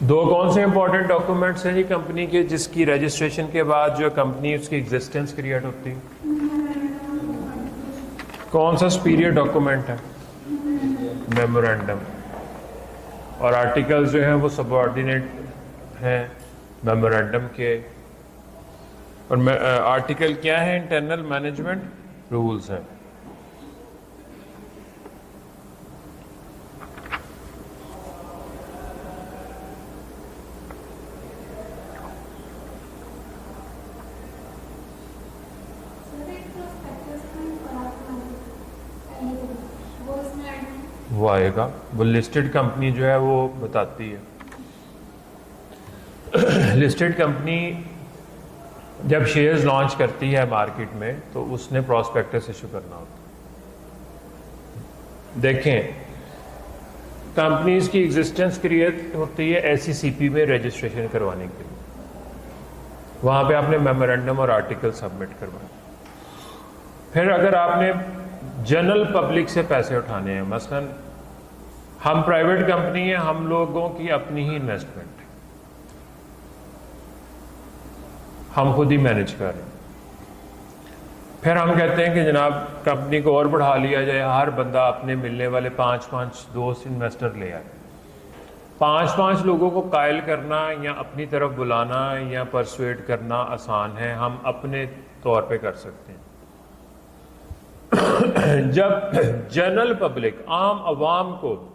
दो कौन से इंपॉर्टेंट डॉक्यूमेंट्स हैं जी कंपनी के जिसकी रजिस्ट्रेशन के बाद जो कंपनी उसकी एग्जिस्टेंस क्रिएट होती है? कौन सा सुपीरियर डॉक्यूमेंट है? मेमोरेंडम। और आर्टिकल्स जो हैं वो सबऑर्डिनेट हैं मेमोरेंडम के। और आर्टिकल क्या है? इंटरनल मैनेजमेंट रूल्स हैं। वो आएगा, वो लिस्टेड कंपनी जो है वो बताती है। लिस्टेड कंपनी जब शेयर्स लॉन्च करती है मार्केट में तो उसने प्रॉस्पेक्टस इशू करना होता है। देखें, कंपनीज की एग्जिस्टेंस क्रिएट होती है SECP में रजिस्ट्रेशन करवाने के लिए। वहाँ पे आपने मेमोरेंडम और आर्टिकल सबमिट करवाए। फिर अगर आपने जनरल पब्लिक से पैसे उठाने हैं, मसलन हम प्राइवेट कंपनी है, हम लोगों की अपनी ही इन्वेस्टमेंट, हम खुद ही मैनेज कर रहे हैं। फिर हम कहते हैं कि जनाब कंपनी को और बढ़ा लिया जाए, हर बंदा अपने मिलने वाले 5-5 दोस्त इन्वेस्टर ले आए। 5-5 लोगों को कायल करना या अपनी तरफ बुलाना या परसुएट करना आसान है, हम अपने तौर पे कर सकते हैं। जब जनरल पब्लिक, आम अवाम को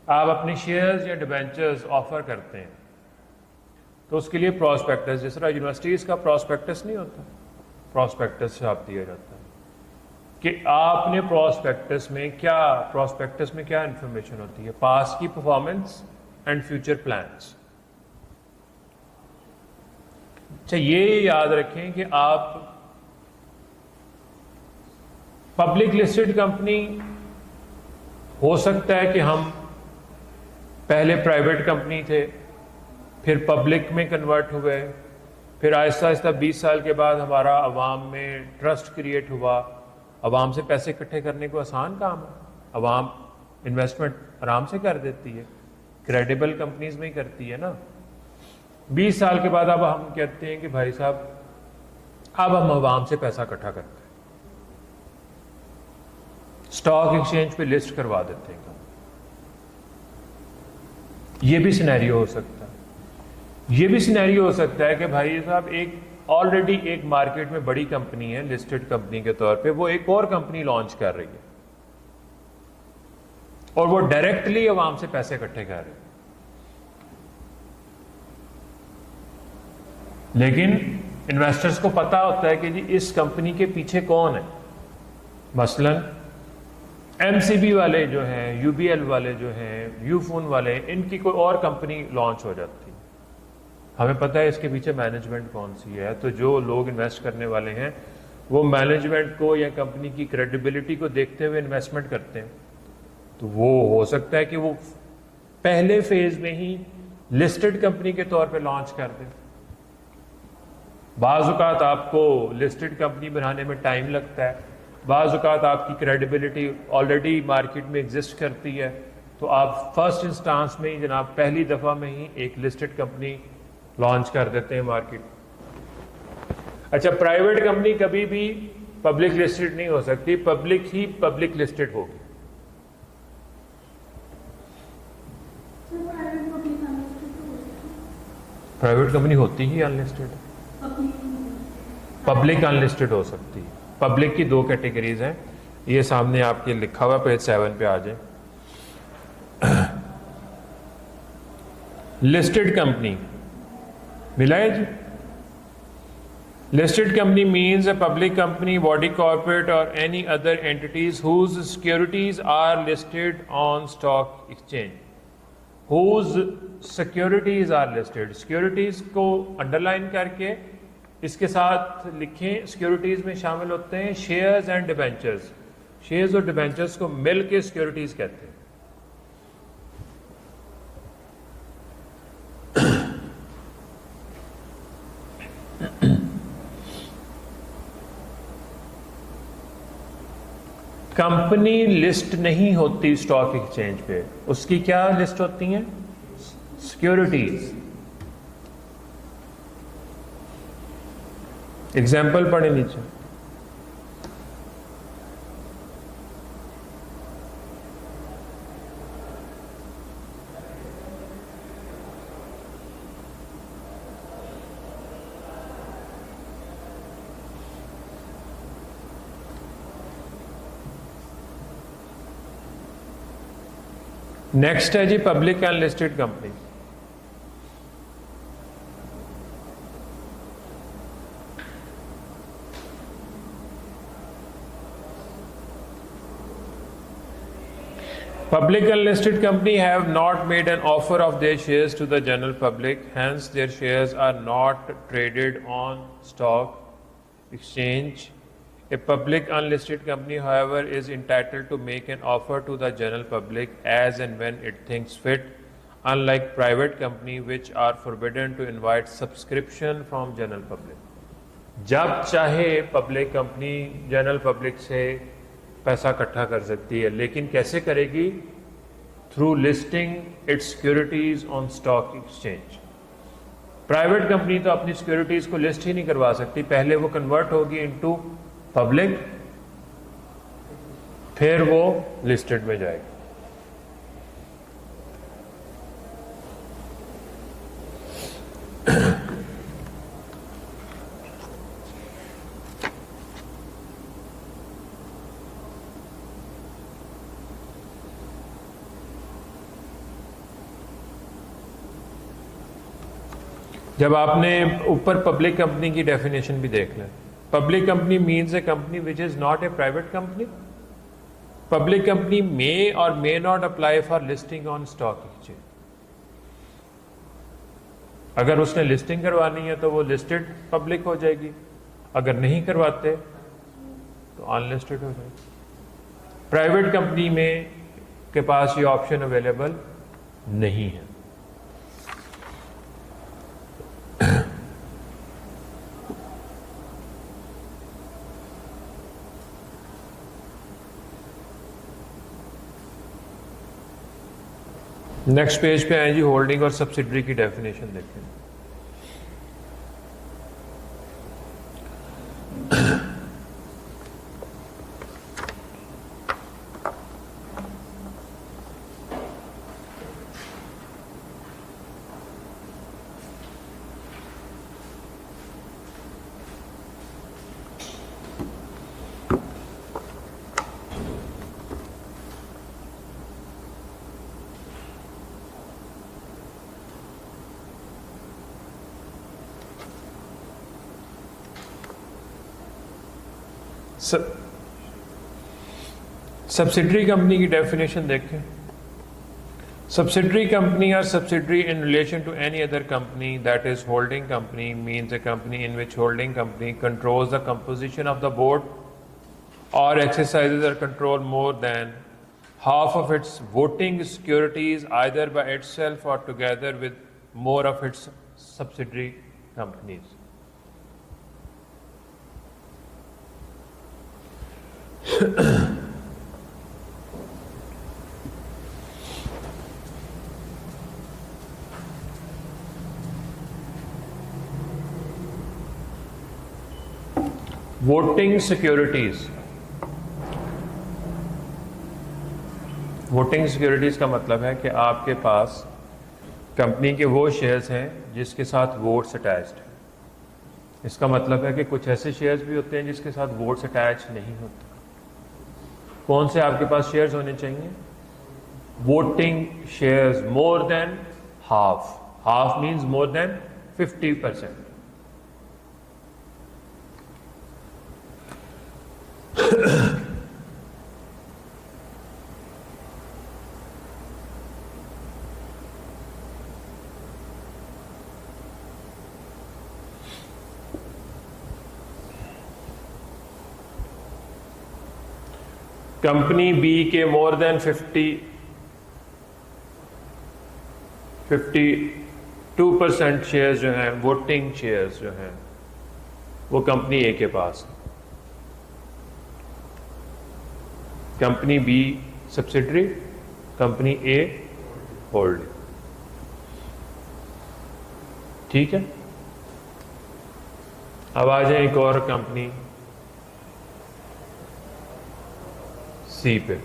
आप अपने शेयर्स या डिबेंचर्स ऑफर करते हैं तो उसके लिए प्रॉस्पेक्टस, जिस तरह यूनिवर्सिटीज़ का प्रॉस्पेक्टस नहीं होता, प्रॉस्पेक्टस छाप दिया जाता है कि आपने प्रॉस्पेक्टस में क्या इंफॉर्मेशन होती है? पास्ट की परफॉर्मेंस एंड फ्यूचर प्लान्स। अच्छा, ये याद रखें कि आप पब्लिक लिस्टेड कंपनी, हो सकता है कि हम पहले प्राइवेट कंपनी थे, फिर पब्लिक में कन्वर्ट हुए, फिर आहिस्ता आहिस्ता 20 साल के बाद हमारा अवाम में ट्रस्ट क्रिएट हुआ। अवाम से पैसे इकट्ठे करने को आसान काम है, अवाम इन्वेस्टमेंट आराम से कर देती है, क्रेडिबल कंपनीज में ही करती है ना। 20 साल के बाद अब हम कहते हैं कि भाई साहब अब हम अवाम से पैसा इकट्ठा करते हैं, स्टॉक एक्सचेंज पे लिस्ट करवा देते हैं। ये भी सिनेरियो हो सकता है। ये भी सिनेरियो हो सकता है कि भाई साहब ऑलरेडी एक मार्केट में बड़ी कंपनी है, लिस्टेड कंपनी के तौर पे, वो एक और कंपनी लॉन्च कर रही है और वो डायरेक्टली अवाम से पैसे इकट्ठे कर रहे हैं। लेकिन इन्वेस्टर्स को पता होता है कि जी इस कंपनी के पीछे कौन है। मसलन MCB वाले जो हैं, UBL वाले जो हैं, यूफोन वाले, इनकी कोई और कंपनी लॉन्च हो जाती है, हमें पता है इसके पीछे मैनेजमेंट कौन सी है, तो जो लोग इन्वेस्ट करने वाले हैं वो मैनेजमेंट को या कंपनी की क्रेडिबिलिटी को देखते हुए इन्वेस्टमेंट करते हैं। तो वो हो सकता है कि वो पहले फेज में ही लिस्टेड कंपनी के तौर पे लॉन्च कर दें। बाज़ औक़ात आपको लिस्टेड कंपनी बनाने में टाइम लगता है, बाज़ औक़ात आपकी क्रेडिबिलिटी ऑलरेडी मार्केट में एग्जिस्ट करती है, तो आप फर्स्ट इंस्टांस में ही जनाब पहली दफ़ा में ही एक लिस्टेड कंपनी लॉन्च कर देते हैं मार्केट। अच्छा, प्राइवेट कंपनी कभी भी पब्लिक लिस्टेड नहीं हो सकती, पब्लिक ही पब्लिक लिस्टेड होगी। प्राइवेट कंपनी होती ही अनलिस्टेड, पब्लिक अनलिस्टेड हो सकती है। पब्लिक की 2 कैटेगरीज हैं, ये सामने आपके लिखा हुआ, पेज 7 पे आ जाए। लिस्टेड कंपनी मिला है जी। Listed company means a public company, body corporate और any other entities whose securities are listed on stock exchange, whose securities are listed. Securities को अंडरलाइन करके इसके साथ लिखें, सिक्योरिटीज में शामिल होते हैं शेयर्स एंड डिबेंचर्स। शेयर्स और डिबेंचर्स को मिल के सिक्योरिटीज कहते हैं। कंपनी लिस्ट नहीं होती स्टॉक एक्सचेंज पे, उसकी क्या लिस्ट होती हैं? सिक्योरिटीज। एग्जाम्पल पढ़े नीचे। नेक्स्ट है जी public unlisted company. Public unlisted company have not made an offer of their shares to the general public, hence their shares are not traded on stock exchange. A public unlisted company, however, is entitled to make an offer to the general public as and when it thinks fit, unlike private company which are forbidden to invite subscription from general public. जब चाहे public company general public से पैसा इकट्ठा कर सकती है, लेकिन कैसे करेगी? Through listing it's securities on stock exchange. Private company तो अपनी सिक्योरिटीज को लिस्ट ही नहीं करवा सकती, पहले वो कन्वर्ट होगी इनटू पब्लिक, फिर वो लिस्टेड में जाएगी। जब आपने ऊपर पब्लिक कंपनी की डेफिनेशन भी देख लें, public company means a company which is not a private company. Public company may और may not apply for listing on stock exchange. अगर उसने लिस्टिंग करवानी है तो वो लिस्टेड पब्लिक हो जाएगी, अगर नहीं करवाते तो अनलिस्टेड हो जाएगी। प्राइवेट कंपनी में के पास ये ऑप्शन अवेलेबल नहीं है। नेक्स्ट पेज पे आए जी, होल्डिंग और सब्सिडरी की डेफिनेशन देखें। सब्सिडरी कंपनी की डेफिनेशन देखें। सब्सिडरी कंपनी और subsidiary in relation to any other company that is holding company means a company in which holding company controls the composition of the board और exercises और control more than half of its voting securities either by itself or together with more of its subsidiary companies. Voting securities. Voting securities का मतलब है कि आपके पास company के वो shares हैं जिसके साथ वोट्स अटैच्ड हैं। इसका मतलब है कि कुछ ऐसे शेयर्स भी होते हैं जिसके साथ वोट्स अटैच नहीं होते। कौन से आपके पास शेयर्स होने चाहिए? Voting shares more than half. Half means more than 50%। Company B के मोर देन 52% शेयर्स जो हैं, वोटिंग शेयर्स जो हैं, वो कंपनी ए के पास है। कंपनी बी सब्सिडरी, कंपनी ए होल्डिंग। ठीक है। अब आ जाए एक और कंपनी सी पे।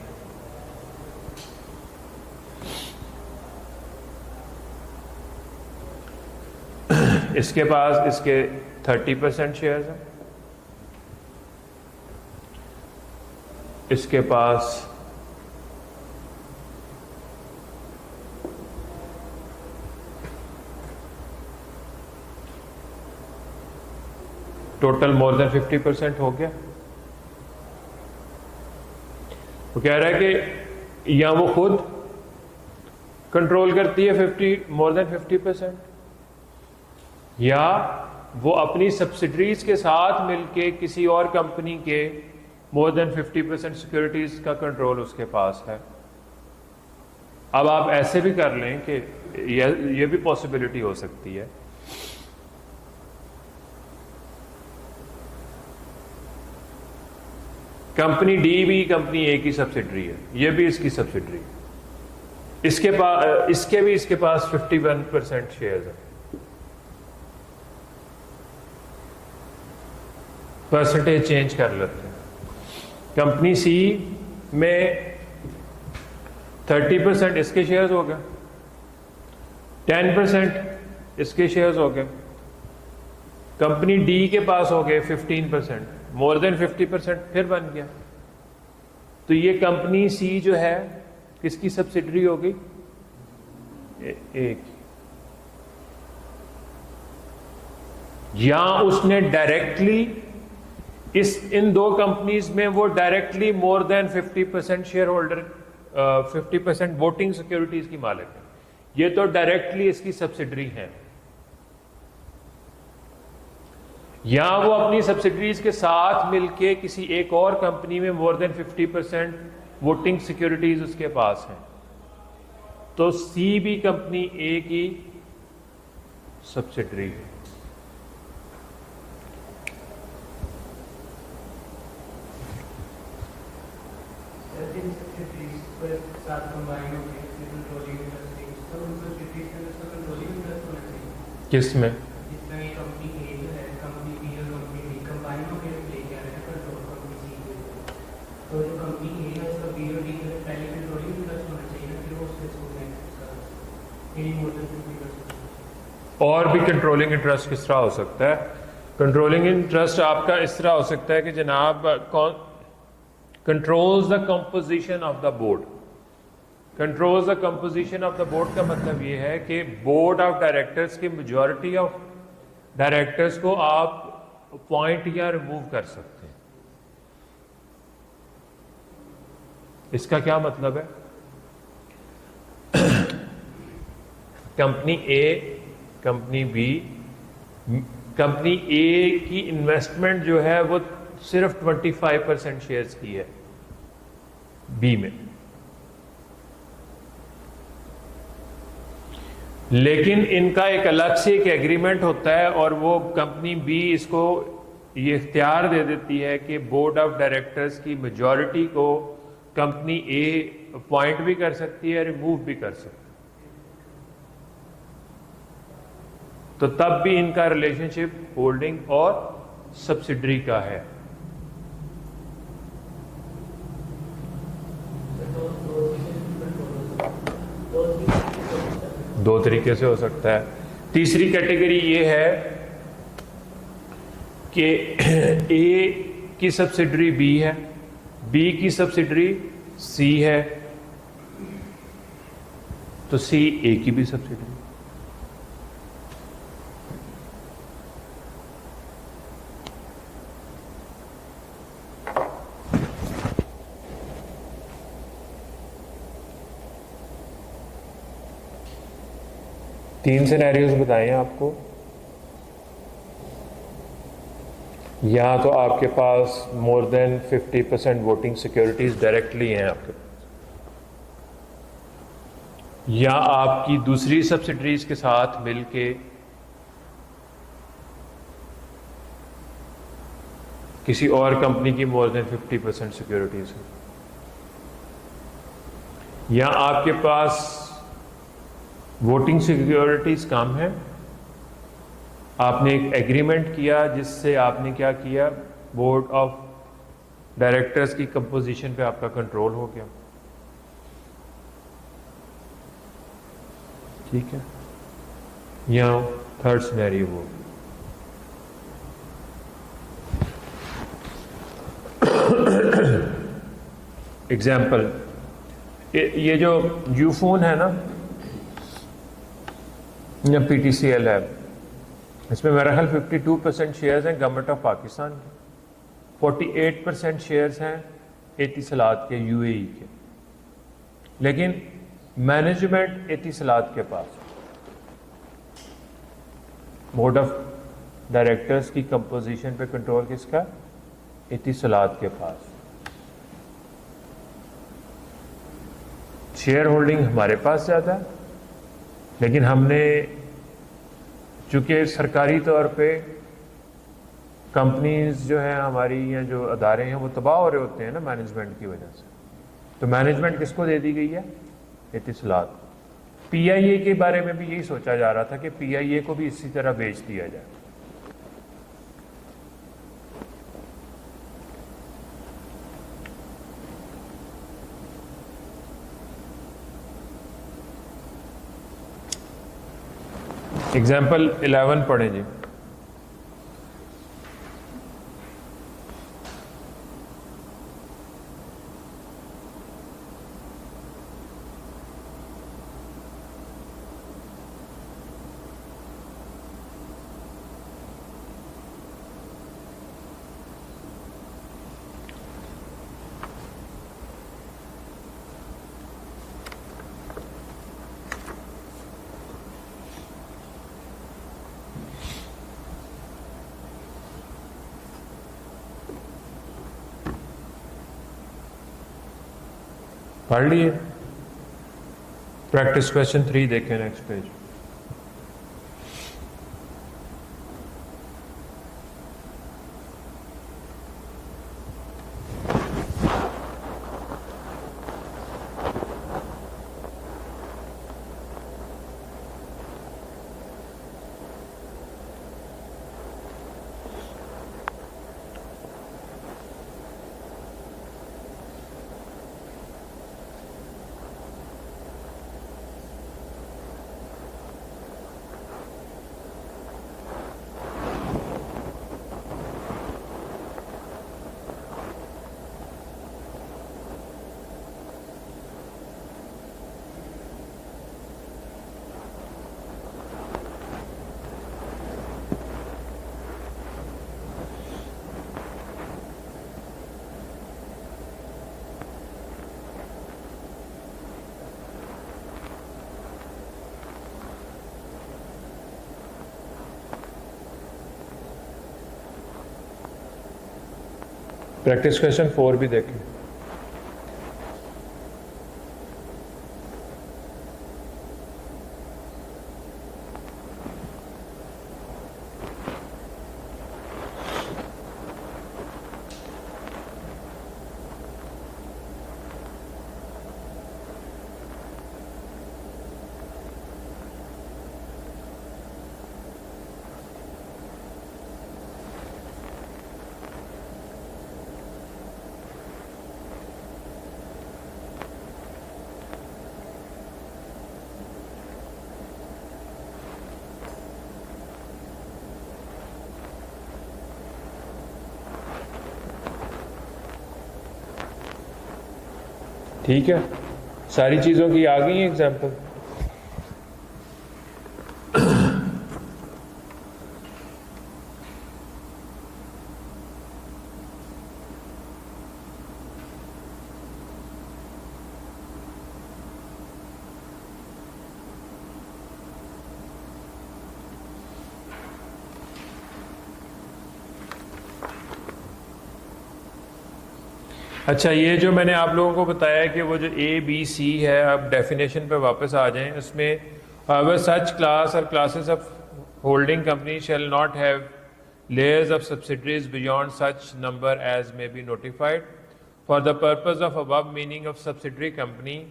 इसके पास इसके 30% शेयर्स हैं, इसके पास टोटल मोर देन 50% हो गया। वो कह रहा है कि या वो खुद कंट्रोल करती है मोर देन 50%, या वो अपनी सब्सिडरीज के साथ मिलके किसी और कंपनी के मोर देन 50% सिक्योरिटीज का कंट्रोल उसके पास है। अब आप ऐसे भी कर लें कि ये भी पॉसिबिलिटी हो सकती है कंपनी डी भी कंपनी ए की सब्सिडरी है, ये भी इसकी सब्सिडरी है, इसके पास 51% शेयर्स है। परसेंटेज चेंज कर लेते हैं। कंपनी सी में 30% इसके शेयर्स हो गए, 10% इसके शेयर्स हो गए, कंपनी डी के पास हो गए 15%, मोर देन 50% फिर बन गया। तो ये कंपनी सी जो है किसकी सब्सिडरी होगी? एक। या उसने डायरेक्टली इन दो कंपनीज में वो डायरेक्टली मोर than 50% share holder, 50% voting securities की मालिक है, ये तो डायरेक्टली इसकी सब्सिडरी है। या वो अपनी सब्सिडरीज के साथ मिलके किसी एक और कंपनी में मोर देन 50% वोटिंग सिक्योरिटीज उसके पास हैं, तो सी भी कंपनी ए की सब्सिडरी है। किस में? और भी कंट्रोलिंग इंटरेस्ट किस तरह हो सकता है? कंट्रोलिंग इंटरेस्ट आपका इस तरह हो सकता है कि जनाब controls the composition of the board. Controls the composition of the board का मतलब ये है कि बोर्ड ऑफ डायरेक्टर्स की मेजॉरिटी ऑफ डायरेक्टर्स को आप अपॉइंट या रिमूव कर सकते हैं। इसका क्या मतलब है? कंपनी ए, कंपनी बी, कंपनी ए की इन्वेस्टमेंट जो है वो सिर्फ 25% शेयर्स की है बी में, लेकिन इनका एक अलग से एक एग्रीमेंट होता है और वो कंपनी बी इसको ये इख्तियार दे देती है कि बोर्ड ऑफ डायरेक्टर्स की मेजॉरिटी को कंपनी ए अपॉइंट भी कर सकती है, रिमूव भी कर सकती है। तो तब भी इनका रिलेशनशिप होल्डिंग और सब्सिडरी का है। दो तरीके से हो सकता है। तीसरी कैटेगरी ये है कि ए की सब्सिडरी बी है, बी की सब्सिडरी सी है, तो सी ए की भी सब्सिडरी। तीन सिनेरियोज बताए हैं आपको। या तो आपके पास more than 50% voting securities directly हैं आपके पास, या आपकी दूसरी सब्सिडरीज के साथ मिलके किसी और कंपनी की मोर देन 50% सिक्योरिटीज है, या आपके पास वोटिंग सिक्योरिटीज कम है आपने एक एग्रीमेंट किया जिससे आपने क्या किया, बोर्ड ऑफ डायरेक्टर्स की कंपोजिशन पे आपका कंट्रोल हो गया। ठीक है, यहाँ थर्ड सिनेरियो वो। एग्जाम्पल, ये जो यूफोन है ना या पीटीसीएल है, इसमें मेरा ख्याल 52% शेयर्स हैं गवर्नमेंट ऑफ पाकिस्तान के, 48% शेयर्स हैं एतिसलात के, यूएई के, लेकिन मैनेजमेंट एतिसलात के पास, बोर्ड ऑफ डायरेक्टर्स की कंपोजिशन पे कंट्रोल किसका, एतिसलात के पास। शेयर होल्डिंग हमारे पास ज़्यादा, लेकिन हमने चूँकि सरकारी तौर पे कंपनीज जो हैं हमारी या जो अदारे हैं वो तबाह हो रहे होते हैं ना मैनेजमेंट की वजह से, तो मैनेजमेंट किसको दे दी गई है, एतिसलात। पीआईए के बारे में भी यही सोचा जा रहा था कि पीआईए को भी इसी तरह बेच दिया जाए। एग्जाम्पल 11 पढ़ें जी। पढ़ लिए, प्रैक्टिस क्वेश्चन 3 देखें नेक्स्ट पेज। प्रैक्टिस क्वेश्चन 4 भी देखें। ठीक है, सारी चीज़ों की आ गई एग्जाम्पल। अच्छा, ये जो मैंने आप लोगों को बताया कि वो जो ए बी सी है, अब डेफिनेशन पे वापस आ जाएं। उसमें सच क्लास और classes of holding company shall not have layers of subsidiaries beyond such number as may be notified. For the purpose of above meaning of subsidiary company,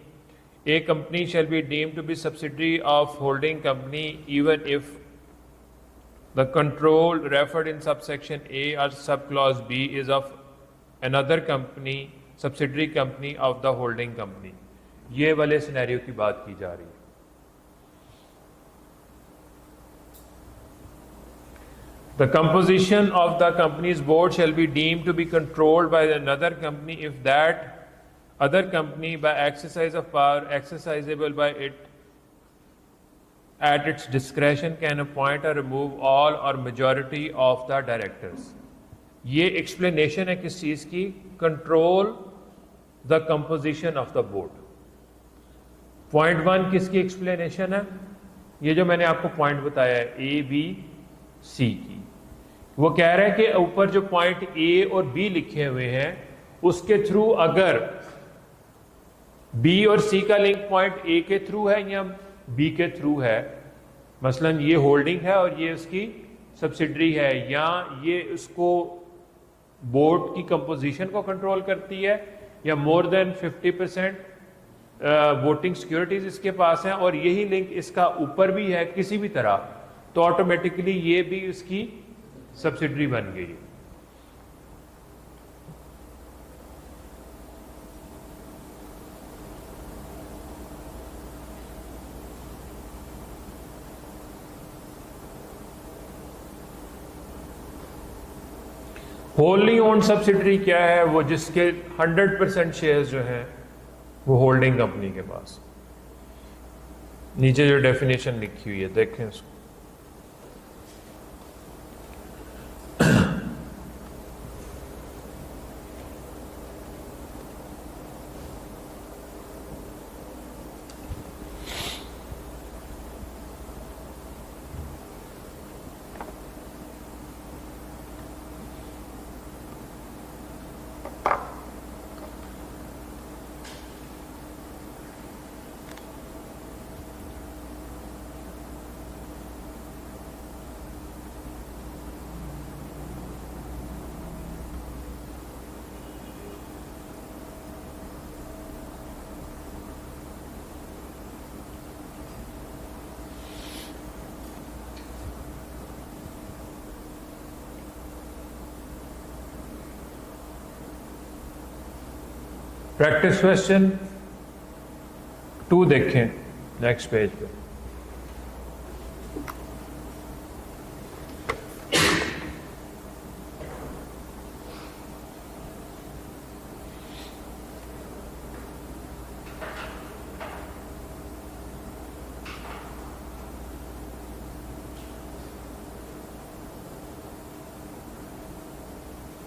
a company shall be deemed to be subsidiary of holding company even if The control referred in subsection A or subclause B is of another company, subsidiary company of the holding company. ये वाले scenario की बात की जा रही है. The composition of the company's board shall be deemed to be controlled by another company if that other company, by exercise of power exercisable by it at its discretion, can appoint or remove all or majority of the directors. ये explanation है किस चीज की? Control the composition of the board. Point 1 किसकी explanation है? ये जो मैंने आपको point बताया है A, B, C की. वो कह रहा है कि ऊपर जो पॉइंट A और B लिखे हुए हैं उसके थ्रू अगर B और C का लिंक पॉइंट A के थ्रू है या B के थ्रू है, मसलन ये होल्डिंग है और ये उसकी सब्सिडरी है, या ये उसको बोर्ड की कंपोजिशन को कंट्रोल करती है, या मोर देन 50% वोटिंग सिक्योरिटीज इसके पास हैं और यही लिंक इसका ऊपर भी है किसी भी तरह, तो ऑटोमेटिकली ये भी उसकी सब्सिडरी बन गई. होल्डिंग ओन सब्सिडरी क्या है? वो जिसके 100% शेयर्स जो हैं वो होल्डिंग कंपनी के पास. नीचे जो डेफिनेशन लिखी हुई है देखें इसको. प्रैक्टिस क्वेश्चन 2 देखें नेक्स्ट पेज पे.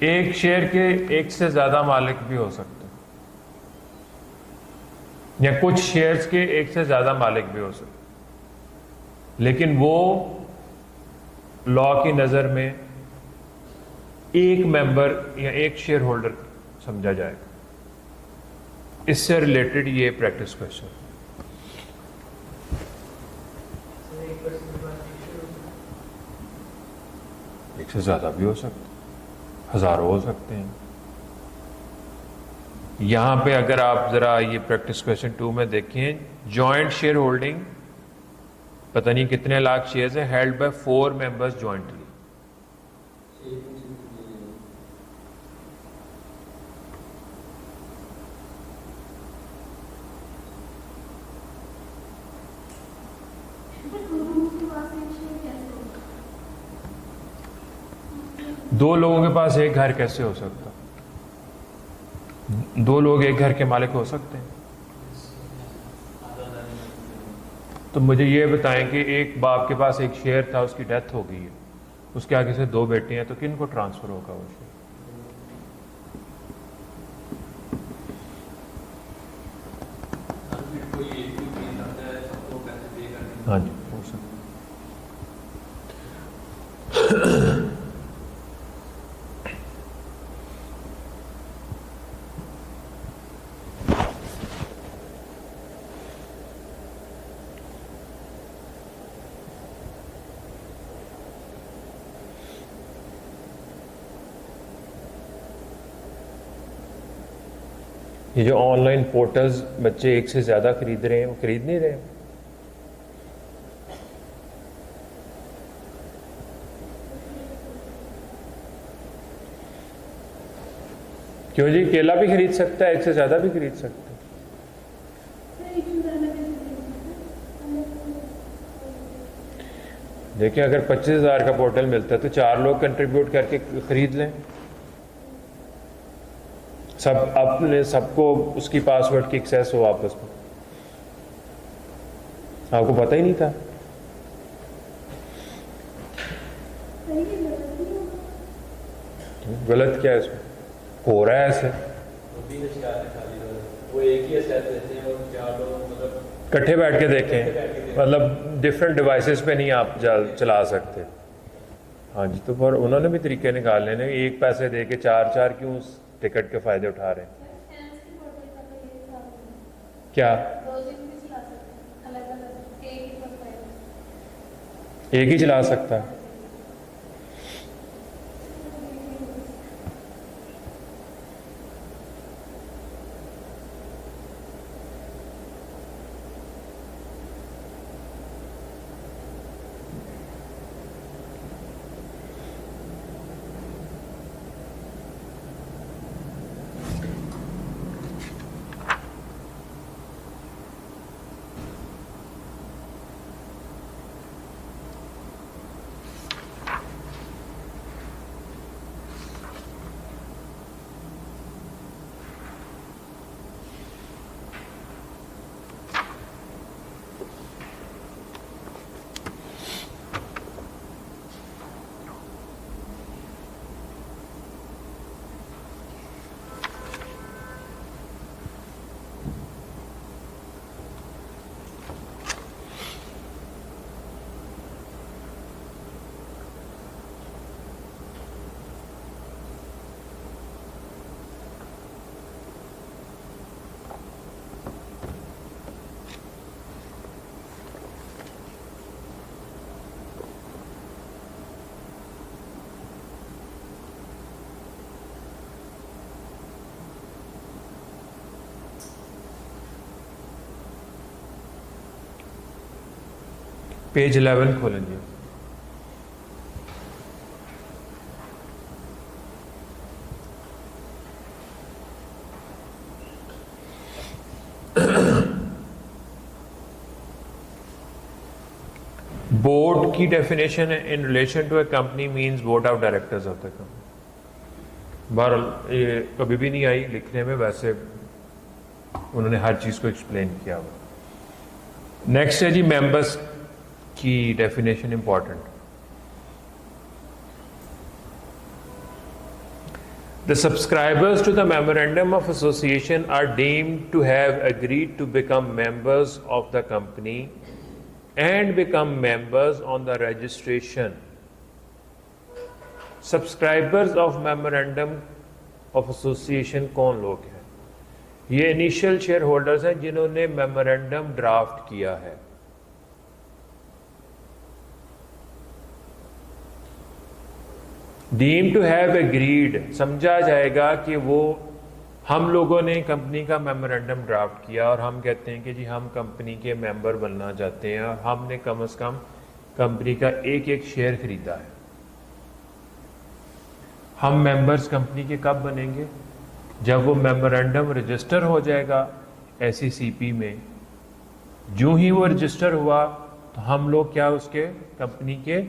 एक शेयर के एक से ज्यादा मालिक भी हो सकते हैं, या कुछ शेयर्स के एक से ज्यादा मालिक भी हो सकते, लेकिन वो लॉ की नजर में एक मेंबर या एक शेयर होल्डर समझा जाएगा. इससे रिलेटेड ये प्रैक्टिस क्वेश्चन. एक से ज्यादा भी हो सकते, हजारों हो सकते हैं. यहां पे अगर आप जरा ये प्रैक्टिस क्वेश्चन 2 में देखें, जॉइंट शेयर होल्डिंग पता नहीं कितने लाख शेयर्स है, हेल्ड बाय 4 मेंबर्स जॉइंटली. दो लोगों के पास एक घर कैसे हो सकता? 2 लोग एक घर के मालिक हो सकते हैं? तो मुझे ये बताएं कि एक बाप के पास एक शेयर था, उसकी डेथ हो गई है, उसके आगे से 2 बेटे हैं, तो किन को ट्रांसफर होगा वो शेयर? हाँ जी, हो सकता. ये जो ऑनलाइन पोर्टल्स बच्चे एक से ज्यादा खरीद रहे हैं, वो खरीद नहीं रहे. क्यों जी, केला भी खरीद सकता है, एक से ज़्यादा भी खरीद सकता है। देखिए अगर 25,000 का पोर्टल मिलता है तो 4 लोग कंट्रीब्यूट करके खरीद लें, सब अपने सबको उसकी पासवर्ड की एक्सेस हो आपस में। आपको पता ही नहीं था। गलत क्या है इसमें, हो रहा है ऐसे। वो एक ही स्टेप देते हैं और 4 लोग मतलब इकट्ठे बैठ के देखें, मतलब डिफरेंट डिवाइसेस पे नहीं आप चला सकते। हाँ जी, तो पर उन्होंने भी तरीके निकालने ने, एक पैसे दे के 4 क्यों उस टिकट के फायदे उठा रहे हैं। क्या एक ही चला सकता है? पेज 11 खोलें जी। बोर्ड की definition in relation to a company means board of directors of the company. बहरहाल ये कभी भी नहीं आई लिखने में, वैसे उन्होंने हर चीज़ को एक्सप्लेन किया हुआ। नेक्स्ट है जी मेंबर्स की definition important. The subscribers to the memorandum of association are deemed to have agreed to become members of the company and become members on the registration. Subscribers of memorandum of association कौन लोग हैं? ये initial share holders हैं जिन्होंने memorandum draft किया है। Deem to have agreed समझा जाएगा कि वो हम लोगों ने कंपनी का मेमोरेंडम ड्राफ्ट किया और हम कहते हैं कि जी हम कंपनी के मेंबर बनना चाहते हैं और हमने कम से कम कंपनी का एक शेयर खरीदा है। हम मेंबर्स कंपनी के कब बनेंगे? जब वो मेमोरेंडम रजिस्टर हो जाएगा SECP में। जो ही वो रजिस्टर हुआ तो हम लोग क्या उसके कंपनी के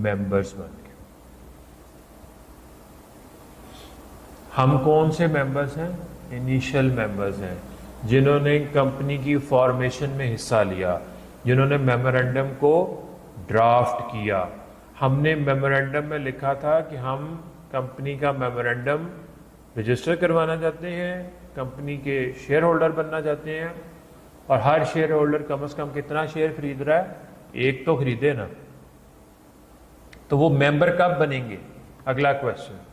मेंबर्स बन गए। हम कौन से मेंबर्स हैं? इनिशियल मेंबर्स हैं, जिन्होंने कंपनी की फॉर्मेशन में हिस्सा लिया, जिन्होंने मेमोरेंडम को ड्राफ्ट किया। हमने मेमोरेंडम में लिखा था कि हम कंपनी का मेमोरेंडम रजिस्टर करवाना चाहते हैं, कंपनी के शेयर होल्डर बनना चाहते हैं, और हर शेयर होल्डर कम से कम कितना शेयर खरीद रहा है? एक तो खरीदे ना। तो वो मेंबर कब बनेंगे? अगला question.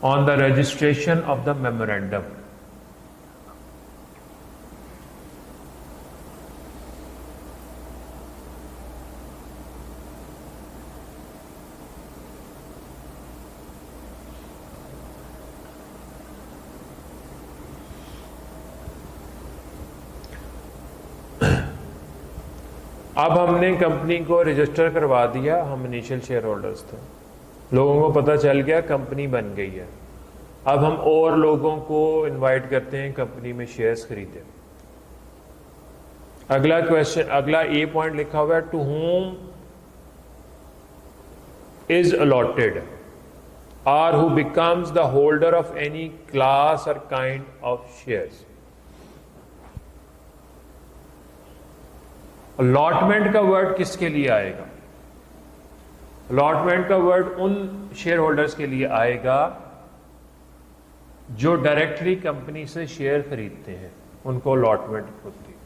On the registration of the memorandum. अब हमने कंपनी को रजिस्टर करवा दिया, हम इनिशियल शेयर होल्डर्स थे। लोगों को पता चल गया कंपनी बन गई है। अब हम और लोगों को इनवाइट करते हैं कंपनी में शेयर्स खरीदें। अगला क्वेश्चन, अगला ए पॉइंट लिखा हुआ है, to whom is allotted or who becomes the holder of any class or kind of shares। Allotment का वर्ड किसके लिए आएगा? अलॉटमेंट का वर्ड उन शेयर होल्डर्स के लिए आएगा जो डायरेक्टली कंपनी से शेयर खरीदते हैं, उनको अलॉटमेंट होती है।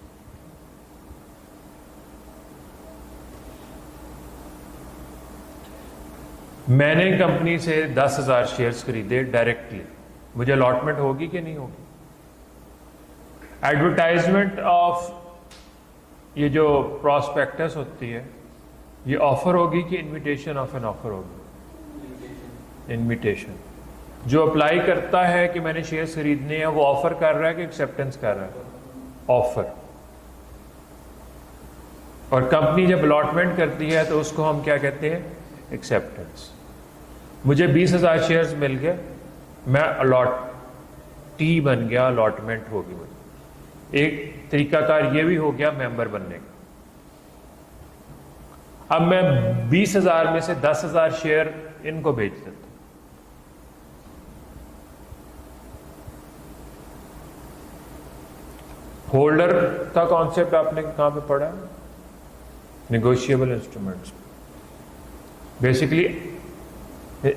मैंने कंपनी से 10,000 शेयर्स खरीदे डायरेक्टली, मुझे अलॉटमेंट होगी कि नहीं होगी? एडवर्टाइजमेंट ऑफ ये जो प्रॉस्पेक्टस होती है, ये ऑफर होगी कि इनविटेशन ऑफ एन ऑफर होगी? इनविटेशन। जो अप्लाई करता है कि मैंने शेयर्स खरीदने हैं, वो ऑफर कर रहा है कि एक्सेप्टेंस कर रहा है? ऑफर। और कंपनी जब अलॉटमेंट करती है तो उसको हम क्या कहते हैं? एक्सेप्टेंस। मुझे 20,000 शेयर्स मिल गए, मैं अलॉटी बन गया, अलॉटमेंट होगी मुझे। एक तरीकाकार ये भी हो गया मेंबर बनने का। अब मैं 20,000 में से 10,000 शेयर इनको बेच देता हूं। होल्डर का कॉन्सेप्ट आपने कहां पे पढ़ा है? Negotiable instruments. बेसिकली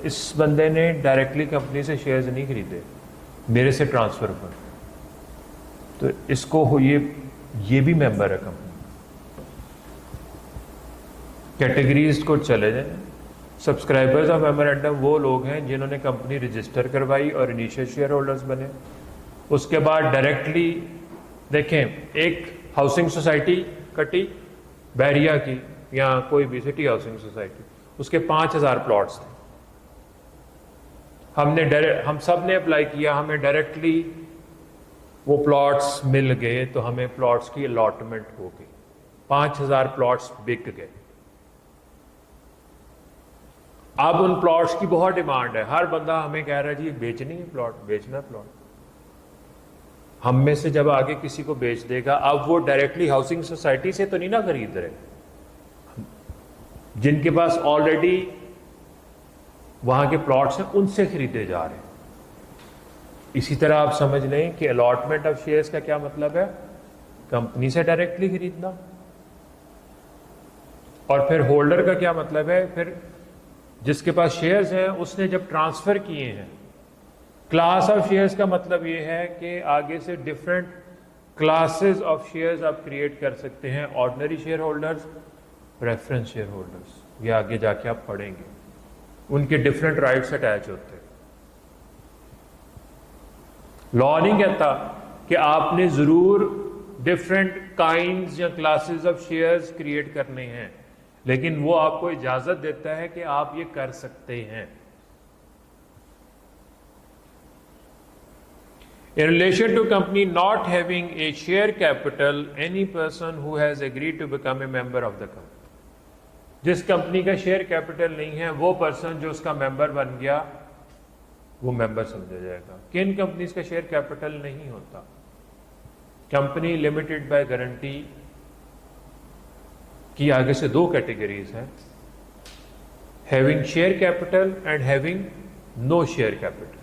इस बंदे ने डायरेक्टली कंपनी से शेयर्स नहीं खरीदे, मेरे से ट्रांसफर पर, तो इसको हो ये भी मेंबर है कंपनी। कैटेगरीज को चले जाए। सब्सक्राइबर्स ऑफ मेमोरेंडम वो लोग हैं जिन्होंने कंपनी रजिस्टर करवाई और इनिशियल शेयर होल्डर्स बने। उसके बाद डायरेक्टली देखें, एक हाउसिंग सोसाइटी कटी बैरिया की या कोई भी सिटी हाउसिंग सोसाइटी, उसके 5,000 प्लॉट्स थे। हम सब ने अप्लाई किया, हमें डायरेक्टली वो प्लॉट्स मिल गए, तो हमें प्लॉट्स की अलॉटमेंट हो गई। 5,000 प्लॉट्स बिक गए। अब उन प्लॉट्स की बहुत डिमांड है, हर बंदा हमें कह रहा है जी बेचनी है प्लॉट, बेचना प्लॉट। हम में से जब आगे किसी को बेच देगा, अब वो डायरेक्टली हाउसिंग सोसाइटी से तो नहीं ना खरीद रहे, जिनके पास ऑलरेडी वहां के प्लॉट्स हैं उनसे खरीदे जा रहे हैं। इसी तरह आप समझ लें कि अलॉटमेंट ऑफ शेयर्स का क्या मतलब है? कंपनी से डायरेक्टली खरीदना। और फिर होल्डर का क्या मतलब है? फिर जिसके पास शेयर्स हैं उसने जब ट्रांसफर किए हैं। क्लास ऑफ शेयर्स का मतलब ये है कि आगे से डिफरेंट क्लासेस ऑफ शेयर्स आप क्रिएट कर सकते हैं। Ordinary share holders, reference share holders, ये आगे जाके आप पढ़ेंगे, उनके डिफरेंट राइट्स अटैच होते हैं। लॉ नहीं कहता कि आपने जरूर डिफरेंट काइंड्स या क्लासेस ऑफ शेयर्स क्रिएट करने हैं, लेकिन वो आपको इजाजत देता है कि आप ये कर सकते हैं। In relation to company not having a share capital, any person who has agreed to become a member of the company, जिस कंपनी का शेयर कैपिटल नहीं है, वो पर्सन जो उसका मेंबर बन गया वो मेंबर समझा जाएगा। किन कंपनीज का शेयर कैपिटल नहीं होता? कंपनी लिमिटेड बाय गारंटी की आगे से 2 कैटेगरीज हैं, having share capital and having no share capital.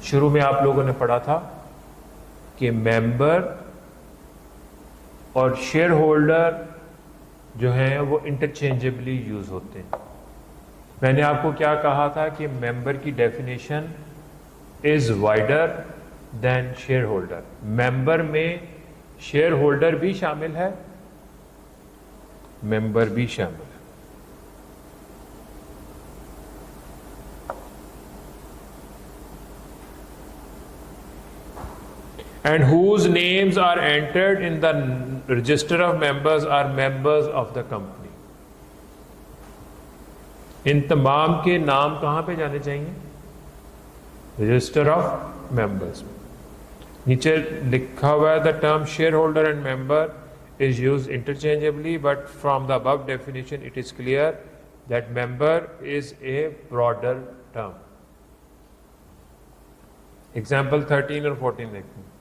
शुरू में आप लोगों ने पढ़ा था कि मेंबर और शेयर होल्डर जो हैं वो इंटरचेंजेबली यूज होते हैं। मैंने आपको क्या कहा था कि मेंबर की definition is wider than share holder. Member में शेयर होल्डर भी शामिल है, मेंबर भी शामिल है। And whose names are entered in the register of members are members of the company। इन तमाम के नाम कहां पे जाने चाहिए? रजिस्टर ऑफ मेंबर्स में। नीचे लिखा हुआ है the term share holder and member is used interchangeably, but from the above definition it is clear that member is a broader term. Example 13 और 14 देखते हैं.